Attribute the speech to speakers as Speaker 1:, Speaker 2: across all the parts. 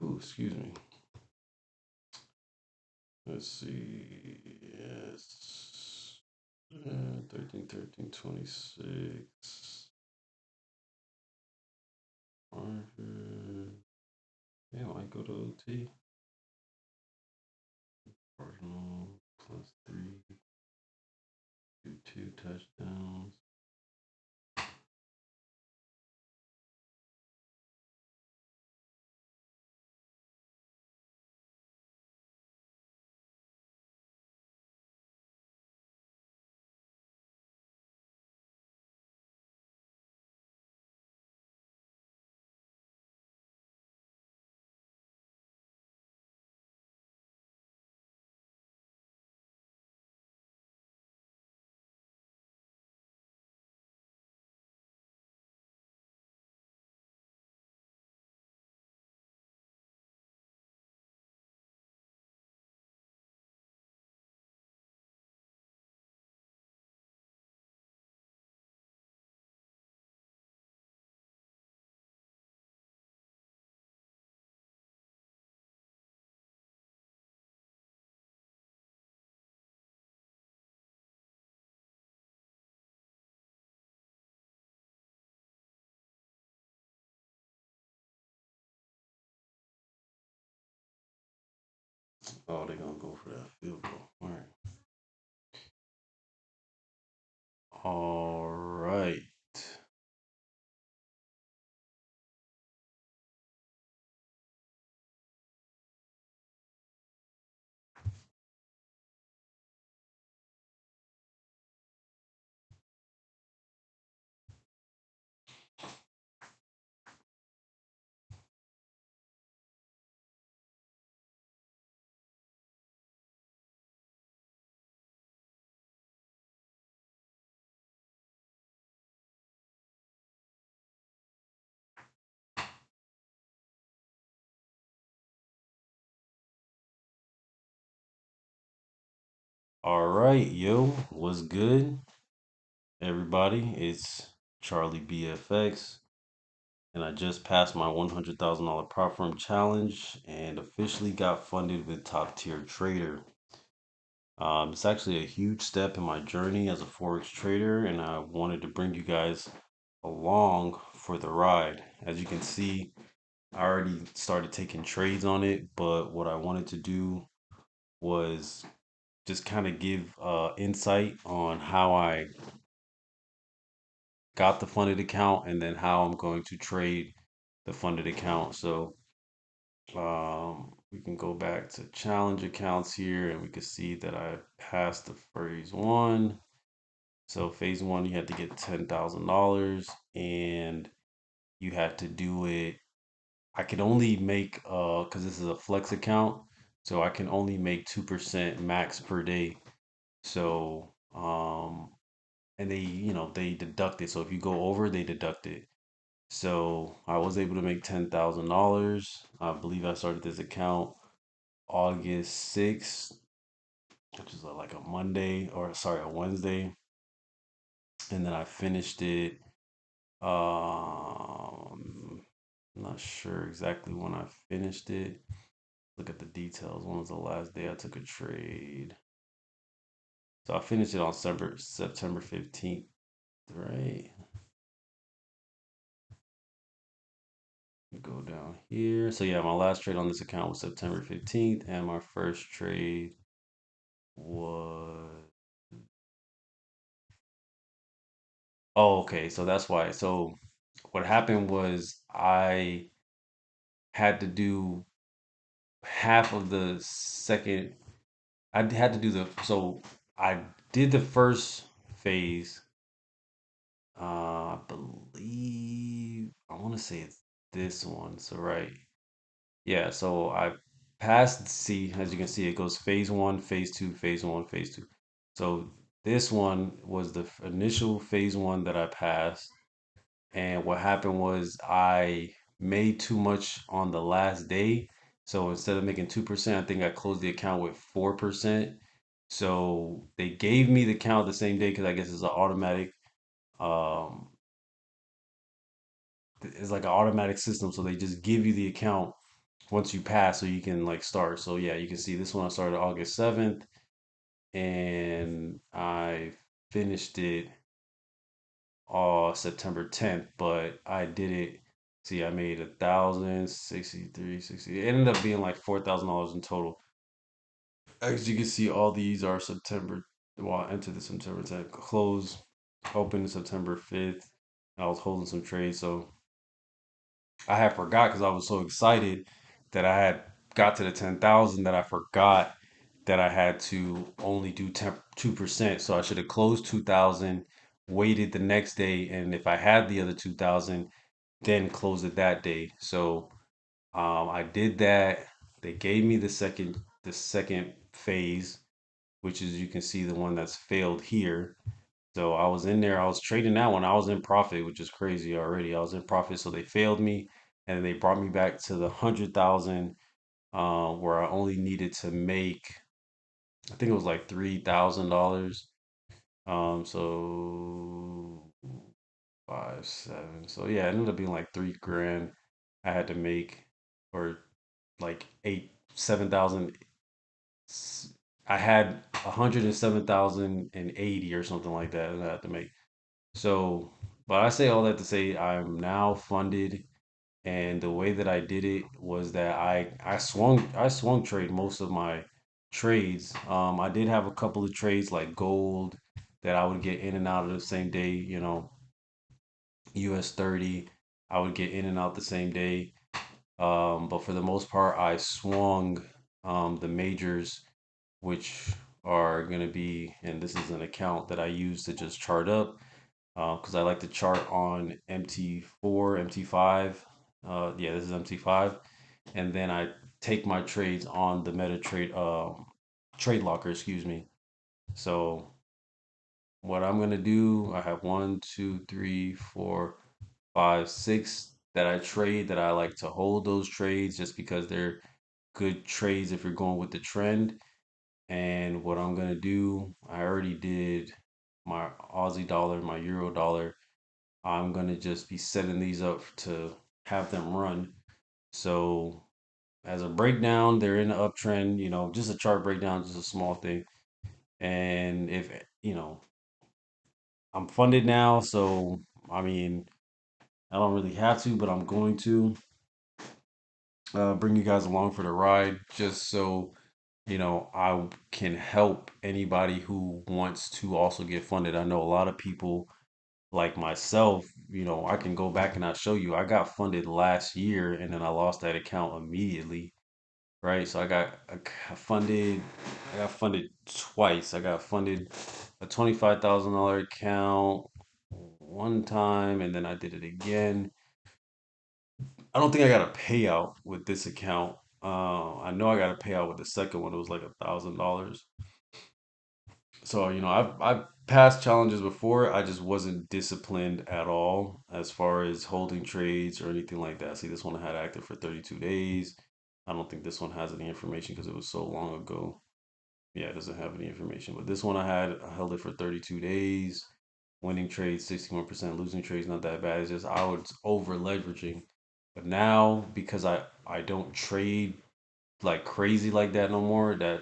Speaker 1: Ooh, excuse me. Let's see. Yes. 13, 13, 26. 100. Yeah, I go to OT. Cardinal plus three. Two touchdowns. Oh, they're gonna go for that field goal. All right. All right. All right, yo, what's good, everybody? It's Charlie BFX, and I just passed my $100,000 prop firm challenge and officially got funded with Top Tier Trader. It's actually a huge step in my journey as a Forex trader, and I wanted to bring you guys along for the ride. As you can see, I already started taking trades on it, but what I wanted to do was just kind of give insight on how I got the funded account and then how I'm going to trade the funded account. So we can go back to challenge accounts here and we can see that I passed the phase one. So phase one, you had to get $10,000 and you had to do it. I could only make because this is a flex account, so I can only make 2% max per day. So and they deduct it. So if you go over, they deduct it. So I was able to make $10,000. I believe I started this account August 6th, which is like a Monday or sorry, a Wednesday. And then I finished it. I'm not sure exactly when I finished it. Look at the details. When was the last day I took a trade? So I finished it on September 15th, right? Go down here. So yeah, my last trade on this account was September 15th, and my first trade was oh, okay. So that's why. So what happened was I had to do half of the second. I had to do the so I did the first phase. I believe I want to say it's this one. So right. Yeah, so I passed C, as you can see, it goes phase one, phase two, phase one, phase two. So this one was the initial phase one that I passed. And what happened was I made too much on the last day. So instead of making 2%, I think I closed the account with 4%. So they gave me the account the same day because I guess it's an automatic um it's like an automatic system, so they just give you the account once you pass, so you can like start. So yeah, you can see this one I started August 7th, and I finished it September 10th, but I did it. See, I made 1,063, 60. It ended up being like $4,000 in total. As you can see, all these are September. Well, I entered the September 10th, close, open September 5th. I was holding some trades, so I had forgot because I was so excited that I had got to the 10,000 that I forgot that I had to only do 2%. So I should have closed 2,000, waited the next day, and if I had the other 2,000, then close it that day. So I did that. They gave me the second phase, which is you can see the one that's failed here. So I was in there, I was trading that one. I was in profit, which is crazy already. I was in profit, so they failed me, and they brought me back to the 100,000, where I only needed to make, I think it was like $3,000. So 5, 7. So yeah, it ended up being like 3 grand I had to make, or like 7,000. I had 107,080 or something like that that I had to make. So, but I say all that to say I'm now funded, and the way that I did it was that I swung trade most of my trades. I did have a couple of trades like gold that I would get in and out of the same day. US 30, I would get in and out the same day. But for the most part, I swung the majors, which are going to be, and this is an account that I use to just chart up, because I like to chart on MT4, MT5. Yeah, this is MT5, and then I take my trades on the trade locker, excuse me. So what I'm gonna do, I have one, two, three, four, five, six that I trade that I like to hold those trades just because they're good trades if you're going with the trend. And what I'm gonna do, I already did my Aussie dollar, my Euro dollar. I'm gonna just be setting these up to have them run. So as a breakdown, they're in the uptrend, just a chart breakdown, just a small thing. And if, I'm funded now, so I mean, I don't really have to, but I'm going to bring you guys along for the ride just so, I can help anybody who wants to also get funded. I know a lot of people like myself, I can go back and I'll show you. I got funded last year and then I lost that account immediately, right? So I got funded twice. I got funded a $25,000 account one time, and then I did it again. I don't think I got a payout with this account. I know I got a payout with the second one. It was like $1,000. So, I've passed challenges before. I just wasn't disciplined at all as far as holding trades or anything like that. See, this one I had active for 32 days. I don't think this one has any information because it was so long ago. Yeah, it doesn't have any information. But this one I held it for 32 days. Winning trades 61%, losing trades not that bad. It's just I was over leveraging. But now because I don't trade like crazy like that no more, that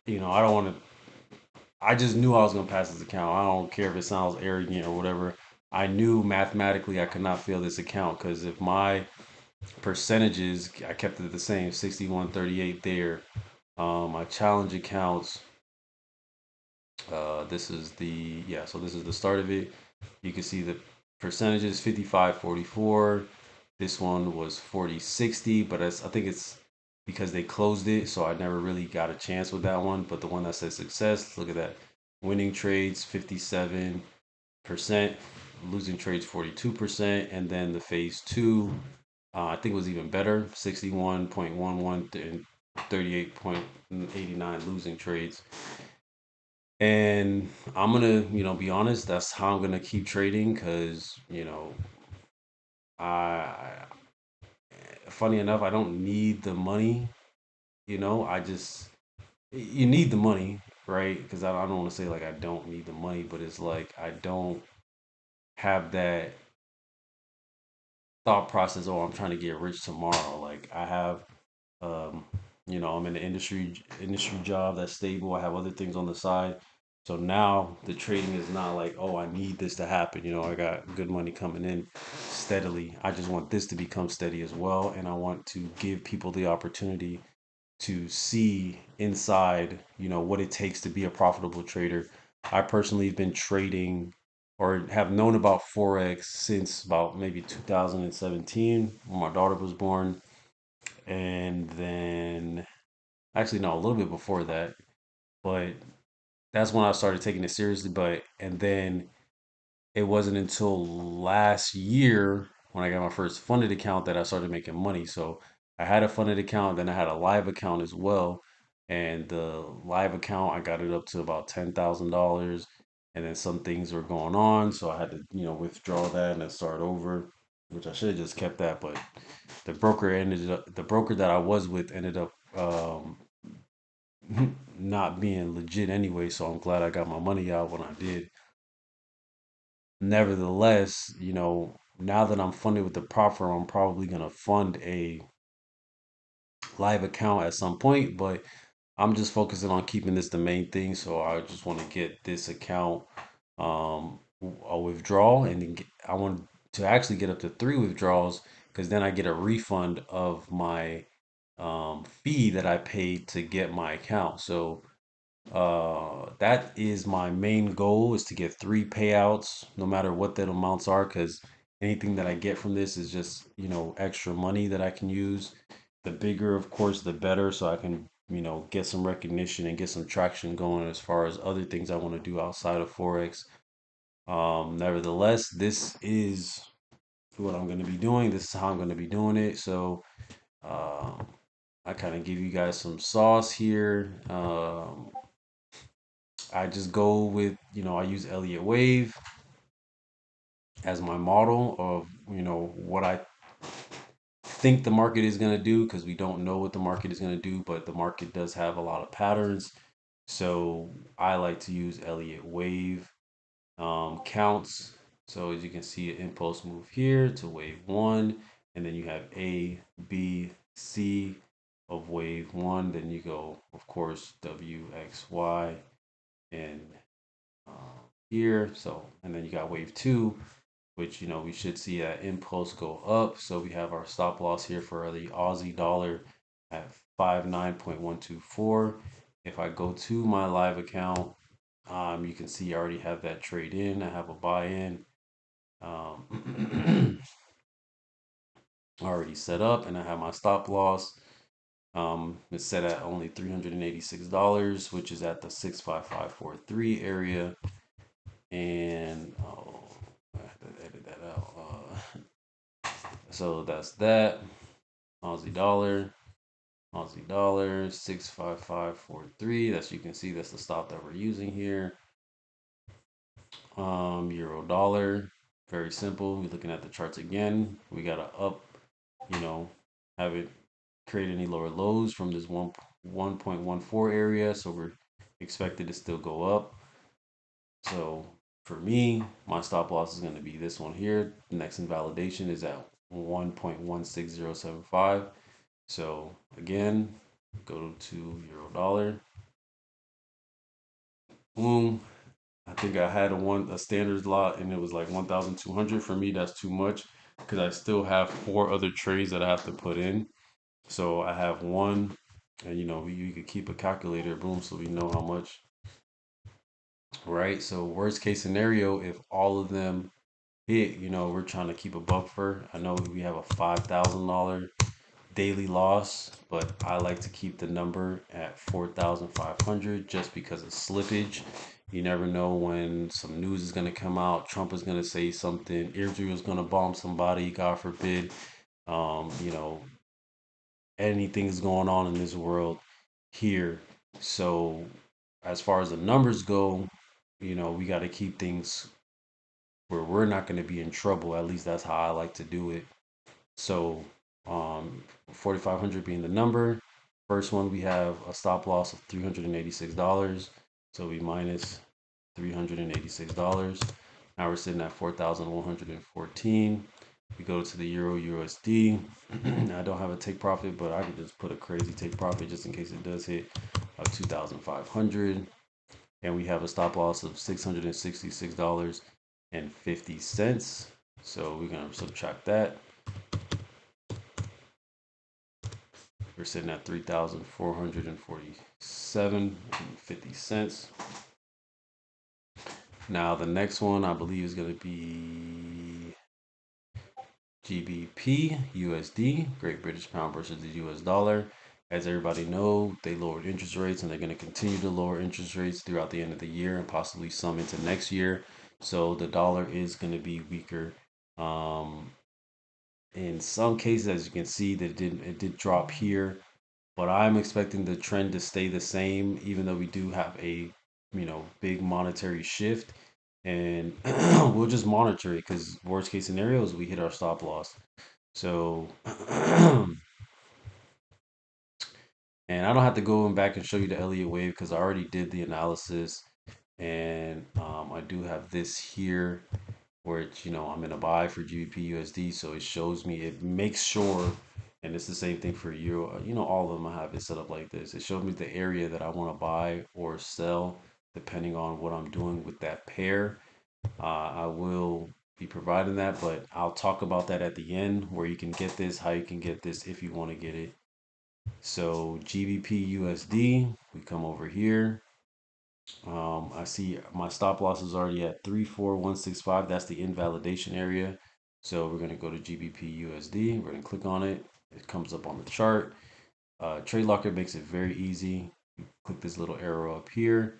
Speaker 1: I don't want to. I just knew I was gonna pass this account. I don't care if it sounds arrogant or whatever. I knew mathematically I could not fail this account because if my percentages, I kept it the same, 61-38 there. My challenge accounts, this is the, yeah, so this is the start of it. You can see the percentages 55-44. This one was 40-60, but I think it's because they closed it, so I never really got a chance with that one. But the one that says success, look at that. Winning trades 57%, losing trades 42%, and then the phase two, I think it was even better, 61.11 and 38.89 losing trades. And I'm gonna, be honest, that's how I'm gonna keep trading because, I funny enough, I don't need the money, I just you need the money, right? Because I don't want to say like I don't need the money, but it's like I don't have that thought process, oh, I'm trying to get rich tomorrow. Like I have, um, I'm in an industry job that's stable. I have other things on the side. So now the trading is not like, oh, I need this to happen. I got good money coming in steadily. I just want this to become steady as well. And I want to give people the opportunity to see inside, what it takes to be a profitable trader. I personally have been trading or have known about Forex since about maybe 2017 when my daughter was born. And then, actually, no, a little bit before that, but that's when I started taking it seriously. And then it wasn't until last year when I got my first funded account that I started making money. So I had a funded account, then I had a live account as well. And the live account, I got it up to about $10,000. And then some things were going on. So I had to, withdraw that and then start over, which I should have just kept that. But the broker that I was with ended up not being legit anyway. So I'm glad I got my money out when I did. Nevertheless, now that I'm funded with the prop firm, I'm probably gonna fund a live account at some point, but I'm just focusing on keeping this the main thing. So I just want to get this account a withdrawal, and then I want to actually get up to 3 withdrawals because then I get a refund of my fee that I paid to get my account. So that is my main goal, is to get 3 payouts, no matter what that amounts are, because anything that I get from this is just, extra money that I can use. The bigger, of course, the better, so I can, get some recognition and get some traction going as far as other things I want to do outside of Forex. Nevertheless, this is what I'm going to be doing. This is how I'm going to be doing it. So, um, I kind of give you guys some sauce here. I just go with, I use Elliott Wave as my model of, what I think the market is going to do, because we don't know what the market is going to do, but the market does have a lot of patterns. So I like to use Elliott Wave counts. So as you can see, an impulse move here to wave one, and then you have A, B, C of wave one. Then you go, of course, W, X, Y, and here. So, and then you got wave two, which, we should see that impulse go up. So we have our stop loss here for the Aussie dollar at 59.124. If I go to my live account, you can see I already have that trade in. I have a buy in already set up, and I have my stop loss. It's set at only $386, which is at the 65543 area. And I have to edit that out. So that's that. Aussie dollar, 65543. That's, you can see that's the stop that we're using here. Euro dollar, very simple. We're looking at the charts again. We got to up, you know, have it create any lower lows from this 1.14 area. So we're expected to still go up. So for me, my stop loss is going to be this one here. The next invalidation is at 1.16075. So again, go to euro dollar. Boom. I think I had a standard lot and it was like 1,200. For me, that's too much because I still have 4 other trades that I have to put in. So I have one, and you could keep a calculator, boom, so we know how much, right? So worst case scenario, if all of them hit, we're trying to keep a buffer. I know we have a $5,000 daily loss, but I like to keep the number at 4,500 just because of slippage. You never know when some news is going to come out. Trump is going to say something. Israel is going to bomb somebody, God forbid. Um, you know, Anything's going on in this world here. So as far as the numbers go, we got to keep things where we're not going to be in trouble. At least that's how I like to do it. So, 4,500 being the number. First one, we have a stop loss of $386. So we minus $386. Now we're sitting at 4,114. We go to the Euro USD. I don't have a take profit, but I can just put a crazy take profit just in case it does hit 2,500. And we have a stop loss of $666.50. So we're going to subtract that. We're sitting at 3,447.50. Now the next one I believe is going to be GBP USD, Great British Pound versus the US dollar. As everybody know, they lowered interest rates and they're going to continue to lower interest rates throughout the end of the year and possibly some into next year. So the dollar is going to be weaker. Um, in some cases, as you can see, that it did drop here, but I'm expecting the trend to stay the same, even though we do have a big monetary shift, and we'll just monitor it because worst case scenario is we hit our stop loss. So, and I don't have to go back and show you the Elliott wave because I already did the analysis, and I do have this here where it's, I'm in a buy for GBP USD, so it shows me, it makes sure, and it's the same thing for Euro. All of them I have it set up like this. It shows me the area that I want to buy or sell depending on what I'm doing with that pair. I will be providing that, but I'll talk about that at the end where you can get this, how you can get this if you want to get it. So GBP USD, we come over here. I see my stop loss is already at 34165. That's the invalidation area. So we're going to go to GBP USD. We're going to click on it. It comes up on the chart. Trade Locker makes it very easy. You click this little arrow up here.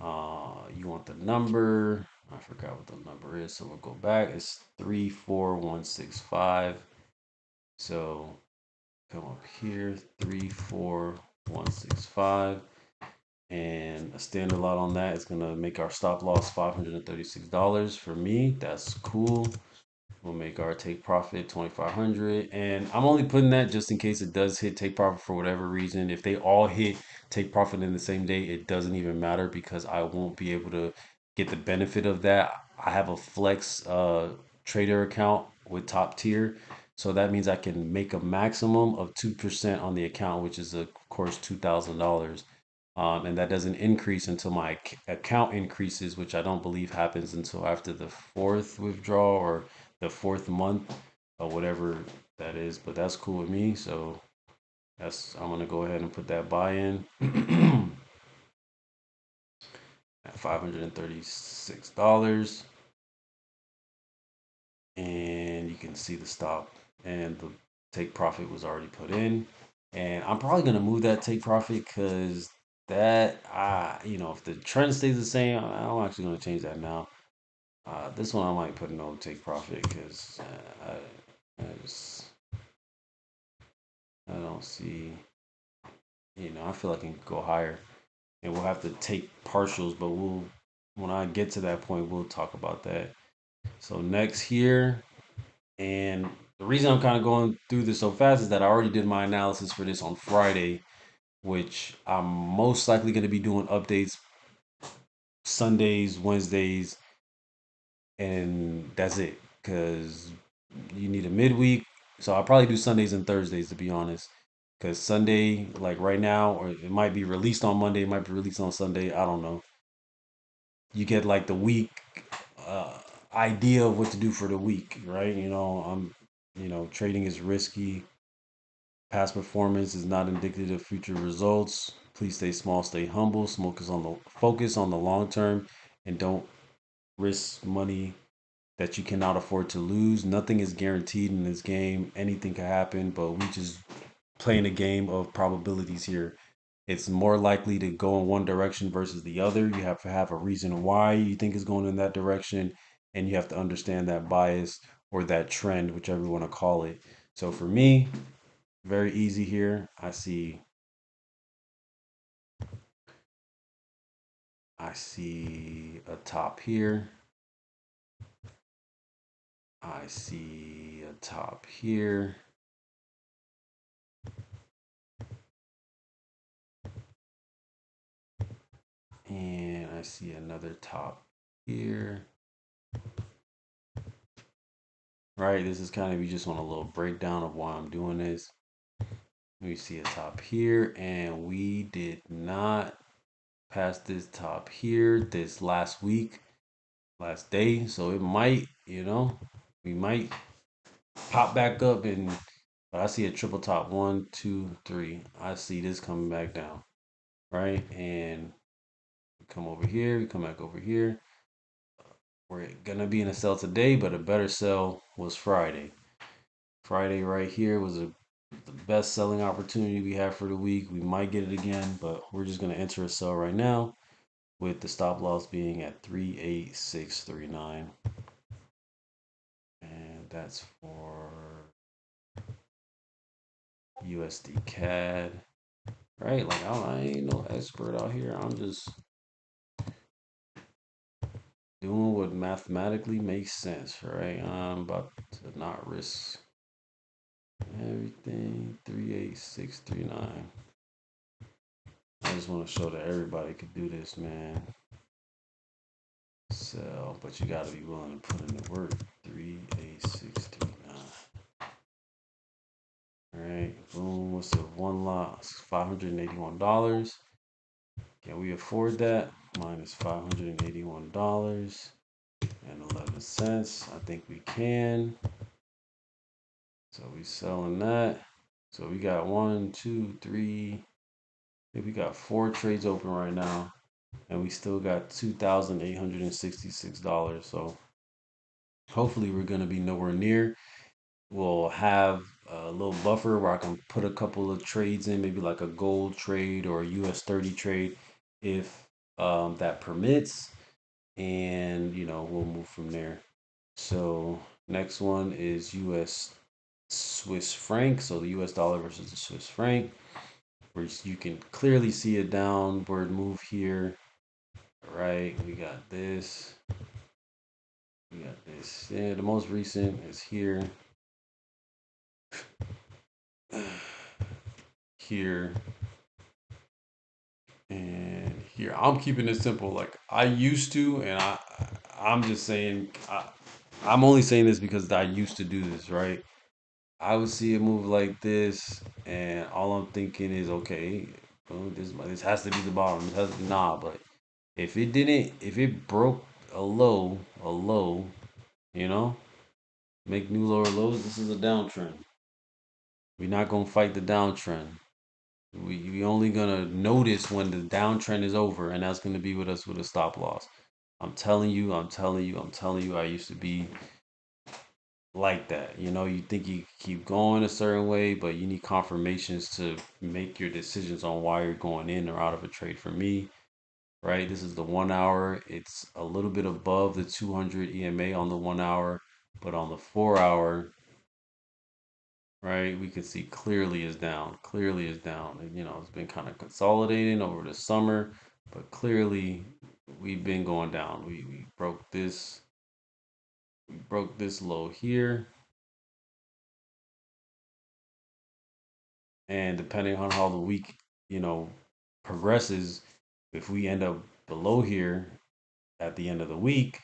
Speaker 1: You want the number. I forgot what the number is. So we'll go back. It's 34165. So come up here, 34165. And a standard lot on that is going to make our stop loss $536 for me. That's cool. We'll make our take profit 2,500, and I'm only putting that just in case it does hit take profit for whatever reason. If they all hit take profit in the same day, it doesn't even matter because I won't be able to get the benefit of that. I have a flex trader account with top tier, so that means I can make a maximum of 2% on the account, which is of course $2,000. And that doesn't increase until my account increases, which I don't believe happens until after the fourth withdrawal or the fourth month or whatever that is. But that's cool with me. So I'm gonna go ahead and put that buy in at $536, and you can see the stop and the take profit was already put in. And I'm probably gonna move that take profit because that if the trend stays the same, I'm actually gonna change that now. This one I might put no take profit because I don't see, I feel like I can go higher, and we'll have to take partials, but when I get to that point, we'll talk about that. So next here, and the reason I'm kind of going through this so fast is that I already did my analysis for this on Friday, which I'm most likely going to be doing updates Sundays, Wednesdays, and that's it. Because you need a midweek. So I'll probably do Sundays and Thursdays to be honest. Because Sunday, like right now, or it might be released on Monday, it might be released on Sunday. I don't know. You get like the week uh, idea of what to do for the week, right? Trading is risky. Past performance is not indicative of future results. Please stay small, stay humble. Focus on the long term, and don't risk money that you cannot afford to lose. Nothing is guaranteed in this game. Anything can happen, but we just playing a game of probabilities here. It's more likely to go in one direction versus the other. You have to have a reason why you think it's going in that direction, and you have to understand that bias or that trend, whichever you want to call it. So for me, very easy here. I see a top here. I see a top here. And I see another top here. right? This is kind of, you just want a little breakdown of why I'm doing this. We see a top here, and we did not pass this top here this last week, last day. So it might, we might pop back up, and but I see a triple top. One, two, three. I see this coming back down, right? And we come over here, we come back over here. We're gonna be in a sell today, but a better sell was Friday. Friday right here was the best selling opportunity we have for the week. We might get it again, but we're just gonna enter a sell right now with the stop loss being at 38639. And that's for USD CAD. Right? Like I ain't no expert out here. I'm just doing what mathematically makes sense, right? I'm about to not risk everything. 38639. I just want to show that everybody could do this, man. Sell, but you gotta be willing to put in the work. 38639. All right, boom. What's the one lot? $581. Can we afford that? Minus $581.11. I think we can. So we selling that. So we got one, two, three. I think we got 4 trades open right now, and we still got $2,866. So hopefully we're gonna be nowhere near. We'll have a little buffer where I can put a couple of trades in, maybe like a gold trade or a US 30 trade, if that permits, and we'll move from there. So next one is US Swiss franc. So the US dollar versus the Swiss franc, where you can clearly see a downward move here, right? We got this. We got this. Yeah, the most recent is here. Here and here. I'm keeping it simple. Like I used to, and I'm just saying, I'm only saying this because I used to do this, right? I would see a move like this, and all I'm thinking is, okay, well, this has to be the bottom. Nah, but if it didn't, if it broke a low, you know, make new lower lows. This is a downtrend. We're not gonna fight the downtrend. We only gonna notice when the downtrend is over, and that's gonna be with us with a stop loss. I'm telling you, I'm telling you, I'm telling you. I used to be like that. You think you keep going a certain way, but you need confirmations to make your decisions on why you're going in or out of a trade. For me, right, this is the 1 hour. It's a little bit above the 200 EMA on the 1 hour, but on the 4 hour, right, we can see clearly is down. Clearly is down. And, it's been kind of consolidating over the summer, but clearly we've been going down. We broke this. We broke this low here. And depending on how the week, you know, progresses, if we end up below here at the end of the week,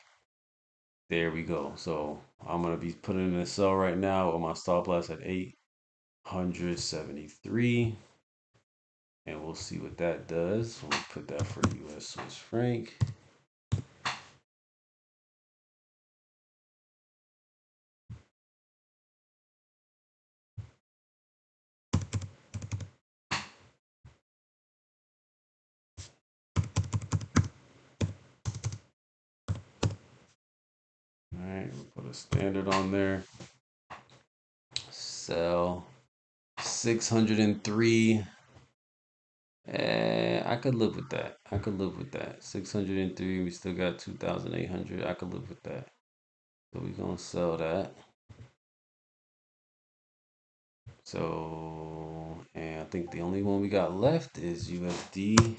Speaker 1: there we go. So I'm gonna be putting in a sell right now with my stop loss at 873, and we'll see what that does. We'll put that for US Swiss franc. All right, we'll put a standard on there. Sell 603. I could live with that. I could live with that. 603. We still got 2,800. I could live with that. So we're gonna sell that. So, and I think the only one we got left is USD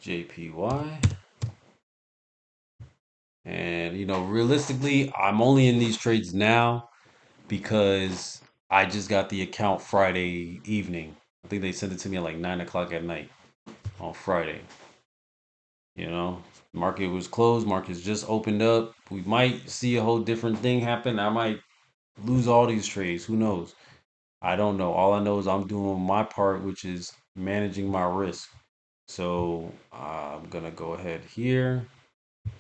Speaker 1: JPY. And realistically, I'm only in these trades now because I just got the account Friday evening. I think they sent it to me at like 9 o'clock at night on Friday. Market was closed. Market's just opened up. We might see a whole different thing happen. I might lose all these trades. Who knows? I don't know. All I know is I'm doing my part, which is managing my risk. So I'm gonna go ahead here.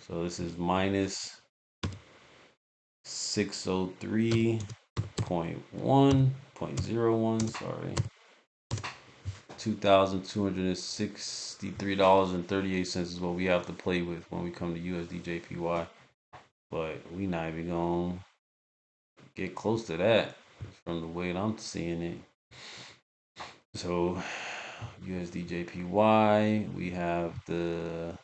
Speaker 1: So this is minus 603.1.01. Sorry, $2,263.38 is what we have to play with when we come to USD JPY. But we not even gonna get close to that from the way I'm seeing it. So USD JPY, we have the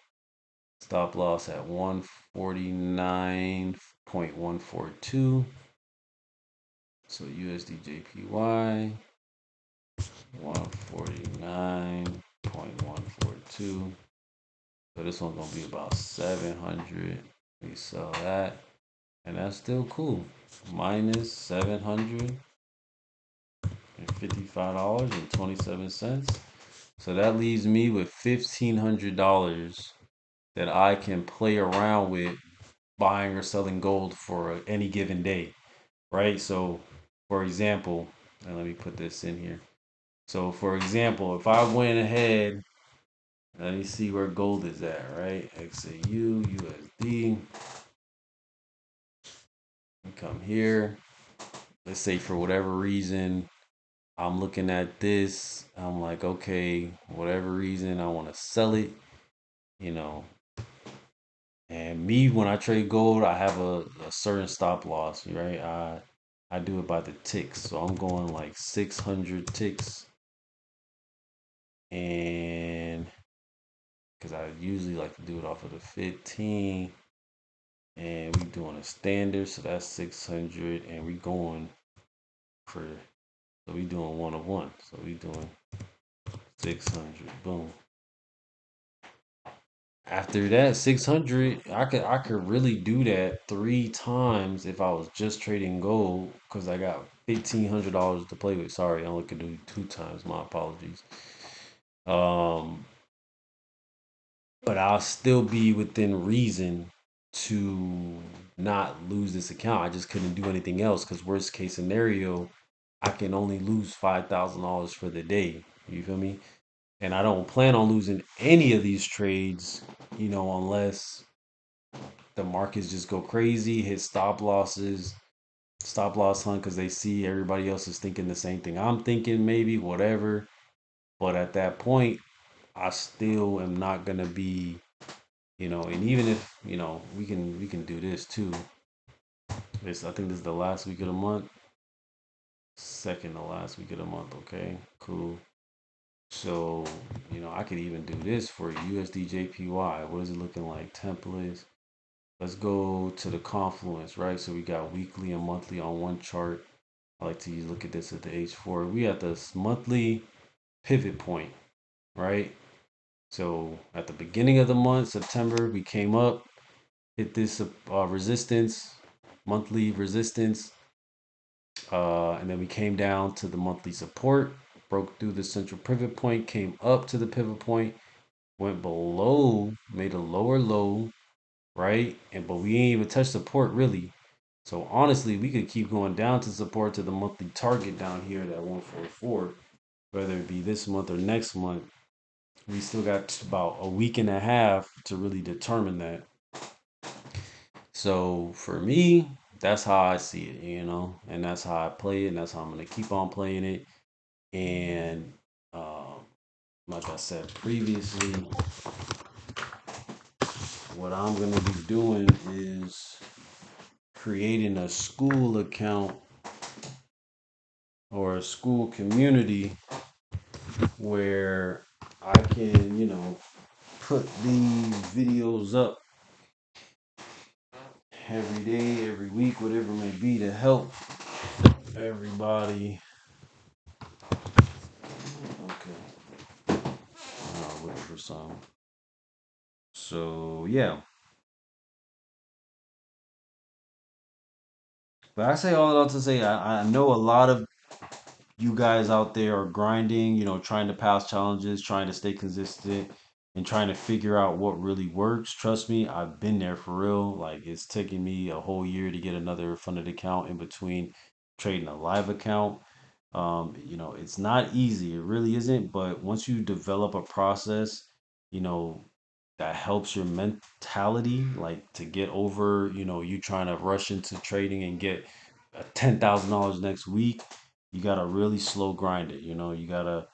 Speaker 1: stop loss at 149.142. So USD JPY 149.142. So this one's gonna be about 700. We sell that, and that's still cool. Minus $755.27. So that leaves me with $1,500 that I can play around with buying or selling gold for any given day, right? So, for example, and let me put this in here. So, for example, if I went ahead, let me see where gold is at, right? XAU, USD. We come here. Let's say for whatever reason, I'm looking at this. I'm like, okay, whatever reason, I want to sell it, you know. And me, when I trade gold, I have a certain stop loss, right? I do it by the ticks. So I'm going like 600 ticks. And because I usually like to do it off of the 15. And we doing a standard, so that's 600. And we going for, so we doing 1 of 1. So we doing 600. Boom. After that 600, I could really do that 3 times if I was just trading gold because I got $1,500 to play with. Sorry, I only could do 2 times. My apologies. Um, but I'll still be within reason to not lose this account. I just couldn't do anything else because worst case scenario, I can only lose $5,000 for the day. You feel me? And I don't plan on losing any of these trades, unless the markets just go crazy, hit stop losses, stop loss hunt because they see everybody else is thinking the same thing I'm thinking, maybe, whatever. But at that point, I still am not gonna be, and even if, we can do this too. I think this is the last week of the month. Second to last week of the month, okay, cool. So, I could even do this for USD JPY. What is it looking like? Templates. Let's go to the confluence, right? So we got weekly and monthly on one chart. I like to look at this at the H4. We at this monthly pivot point, right? So at the beginning of the month, September, we came up, hit this resistance, monthly resistance, and then we came down to the monthly support, broke through the central pivot point, came up to the pivot point, went below, made a lower low, right? But we ain't even touched support really. So honestly, we could keep going down to support to the monthly target down here at 144, whether it be this month or next month. We still got about a week and a half to really determine that. So for me, that's how I see it, and that's how I play it, and that's how I'm gonna keep on playing it. And like I said previously, what I'm gonna be doing is creating a school account or a school community where I can, put these videos up every day, every week, whatever it may be, to help everybody. Okay, I'm looking for some. So yeah, but I say all that to say I know a lot of you guys out there are grinding, trying to pass challenges, trying to stay consistent. and trying to figure out what really works. Trust me, I've been there for real. Like it's taken me a whole year to get another funded account in between trading a live account. It's not easy. It really isn't. But once you develop a process, you know, that helps your mentality, like to get over, you trying to rush into trading and get $10,000 next week, you gotta really slow grind it. You gotta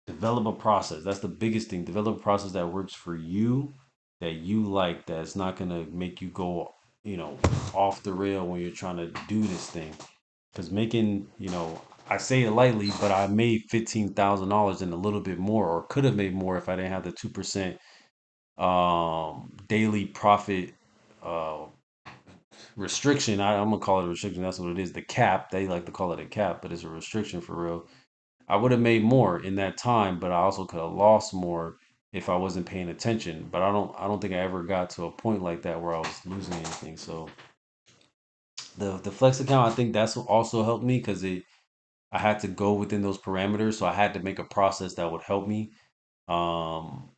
Speaker 1: develop a process. That's the biggest thing. Develop a process that works for you, that you like, that's not gonna make you go, you know, off the rail when you're trying to do this thing. Because making, I say it lightly, but I made $15,000 and a little bit more, or could have made more if I didn't have the 2% daily profit uh restriction. I'm gonna call it a restriction. That's what it is. The cap. They like to call it a cap, but it's a restriction for real. I would have made more in that time, but I also could have lost more if I wasn't paying attention. But I don't think I ever got to a point like that where I was losing anything. So the flex account, I think that's what also helped me because it I had to go within those parameters. So I had to make a process that would help me. Um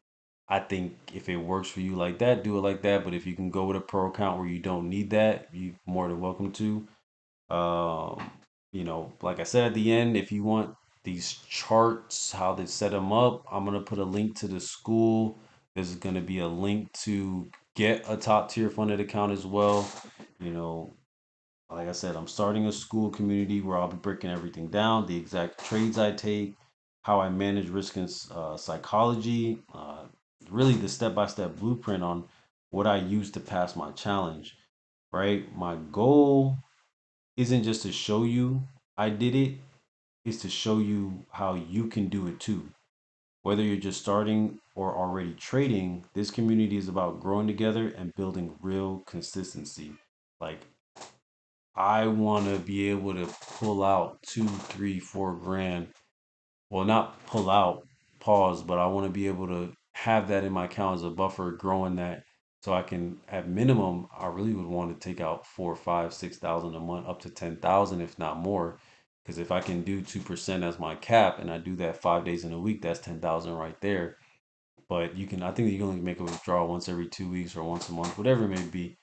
Speaker 1: I think if it works for you like that, do it like that. But if you can go with a pro account where you don't need that, you are more than welcome to. Um, like I said at the end, if you want these charts, how they set them up, I'm gonna put a link to the school. There's gonna be a link to get a top tier funded account as well. You know, like I said, I'm starting a school community where I'll be breaking everything down, the exact trades I take, how I manage risk and psychology, really the step-by-step blueprint on what I use to pass my challenge, right? My goal isn't just to show you I did it, it's to show you how you can do it too. Whether you're just starting or already trading, this community is about growing together and building real consistency. Like I want to be able to pull out two, three, 4 grand. Well, not pull out, pause, but I want to be able to have that in my account as a buffer, growing that so I can, at minimum, I really would want to take out 4, 5, 6,000 a month, up to 10,000, if not more. Because if I can do 2% as my cap and I do that 5 days in a week, that's 10,000 right there. But I think you can only make a withdrawal once every 2 weeks or once a month, whatever it may be.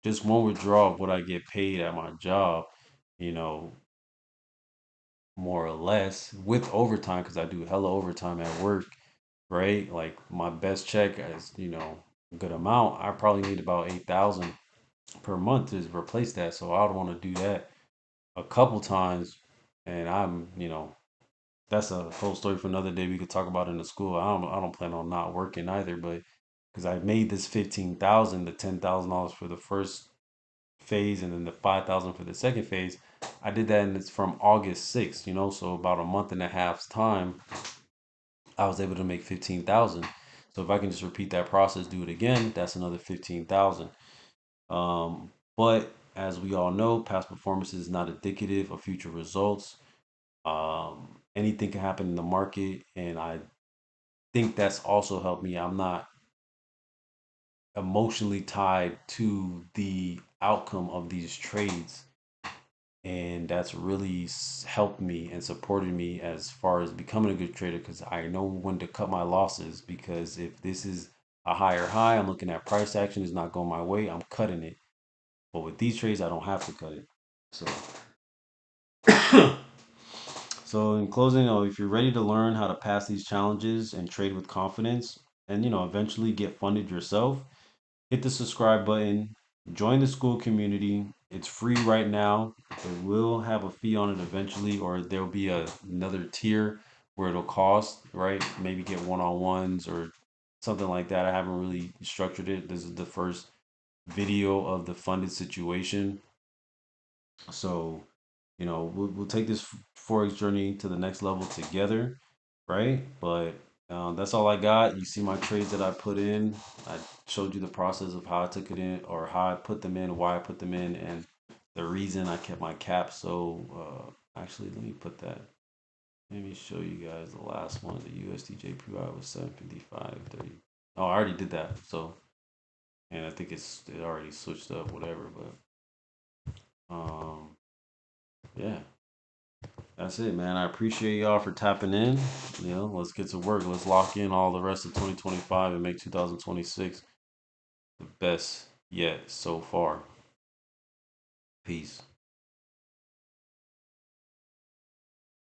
Speaker 1: Just one withdrawal of what I get paid at my job, you know, more or less with overtime because I do hella overtime at work, right? Like my best check is, a good amount. I probably need about 8,000 per month to replace that. So I would want to do that a couple times. And that's a whole story for another day we could talk about in the school. I don't plan on not working either, but because I made this 15,000, the $10,000 for the first phase and then the 5,000 for the second phase. I did that and it's from August 6th, so about a month and a half's time, I was able to make 15,000. So if I can just repeat that process, do it again, that's another 15,000. But as we all know, past performance is not indicative of future results. Anything can happen in the market, and I think that's also helped me. I'm not emotionally tied to the outcome of these trades, and that's really helped me and supported me as far as becoming a good trader because I know when to cut my losses. Because if this is a higher high, I'm looking at price action is not going my way, I'm cutting it. But with these trades, I don't have to cut it. So so in closing, if you're ready to learn how to pass these challenges and trade with confidence and eventually get funded yourself, hit the subscribe button, join the school community. It's free right now. It will have a fee on it eventually, or there'll be another tier where it'll cost, right? Maybe get one-on-ones or something like that. I haven't really structured it. This is the first video of the funded situation. So, we'll take this Forex journey to the next level together, right? But that's all I got. You see my trades that I put in. I showed you the process of how I took it in, or how I put them in, why I put them in, and the reason I kept my cap. So, actually, let me put that. Let me show you guys the last one. The USDJ PY was 755.30. Oh, I already did that. So, and I think it already switched up, whatever. But yeah. That's it, man. I appreciate y'all for tapping in. Let's get to work. Let's lock in all the rest of 2025 and make 2026 the best yet so far. Peace.